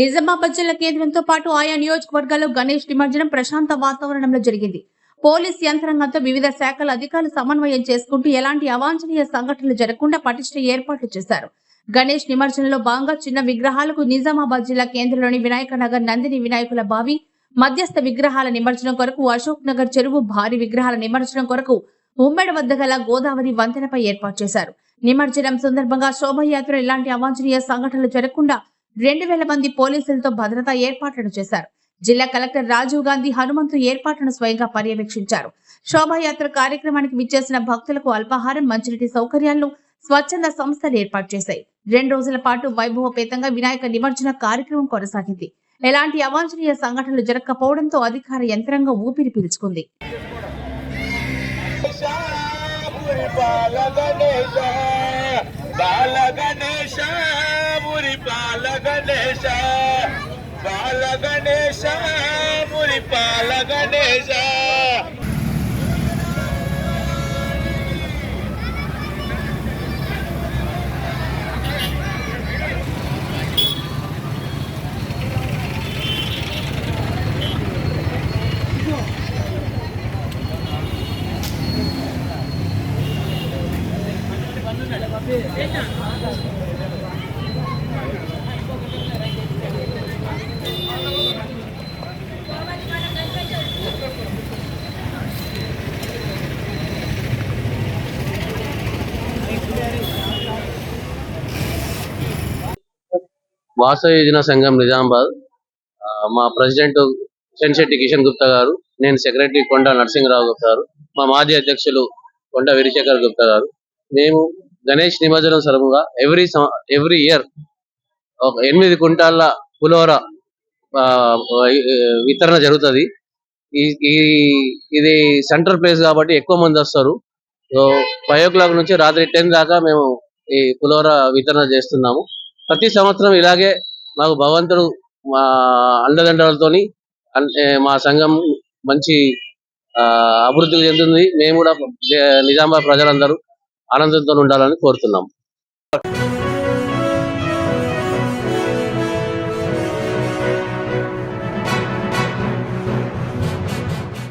నిజామాబాద్ జిల్లా కేంద్రంతో పాటు ఆయా నియోజకవర్గాల్లో గణేష్ నిమజ్జనం ప్రశాంత వాతావరణంలో జరిగింది. పోలీస్ యంత్రాంగంతో వివిధ శాఖల అధికారులు సమన్వయం చేసుకుంటూ ఎలాంటి అవాంఛనీయ సంఘటనలు జరగకుండా పటిష్ట ఏర్పాట్లు చేశారు. గణేష్ నిమజ్జనంలో భాగంగా చిన్న విగ్రహాలకు నిజామాబాద్ జిల్లా కేంద్రంలోని వినాయక నగర్ నందిని వినాయకుల బావి, మధ్యస్థ విగ్రహాల నిమజ్జనం కొరకు అశోక్ నగర్ చెరువు, భారీ విగ్రహాల నిమజ్జనం కొరకు ఉమ్మెడ వద్ద గల గోదావరి వంతెనపై ఏర్పాటు చేశారు. నిమజ్జనం సందర్భంగా శోభయాత్ర ఎలాంటి అవాంఛనీయ సంఘటనలు జరగకుండా 2000 మంది పోలీసులతో భద్రతా ఏర్పాట్లను చేశారు. జిల్లా కలెక్టర్ రాజీవ్ గాంధీ హనుమంతు ఏర్పాట్లను స్వయంగా పర్యవేక్షించారు. శోభాయాత్ర కార్యక్రమానికి విచ్చేసిన భక్తులకు అల్పాహారం, మంచినీటి సౌకర్యాలను స్వచ్ఛంద సంస్థలు ఏర్పాటు చేశాయి. 2 రోజుల పాటు వైభవపేతంగా వినాయక నిమజ్జన కార్యక్రమం కొనసాగింది. ఎలాంటి అవాంఛనీయ సంఘటనలు జరగకపోవడంతో అధికార యంత్రాంగం ఊపిరి పీల్చుకుంది. వాసవి యోజన సంఘం నిజామాబాద్, మా ప్రెసిడెంట్ శెట్టి కిషన్ గుప్తా గారు, నేను సెక్రటరీ కొండ నరసింహరావు గుప్తా గారు, మా మాజీ అధ్యక్షులు కొండ వీరశేఖర్ గుప్తా గారు, మేము గణేష్ నిమజ్జనం సరముగా ఎవ్రీ ఇయర్ 8 కుంటాల పులిహోర వితరణ జరుగుతుంది. ఇది సెంట్రల్ ప్లేస్ కాబట్టి ఎక్కువ మంది వస్తారు. సో 5 o'clock నుంచి రాత్రి 10 దాకా మేము ఈ పులిహోర వితరణ చేస్తున్నాము. ప్రతి సంవత్సరం ఇలాగే మాకు భగవంతుడు మా అండదండలతోని మా సంఘం మంచి అభివృద్ధి చెందుతుంది. మేము కూడా నిజామాబాద్ ప్రజలందరూ ఆనందంతో ఉండాలని కోరుతున్నాం.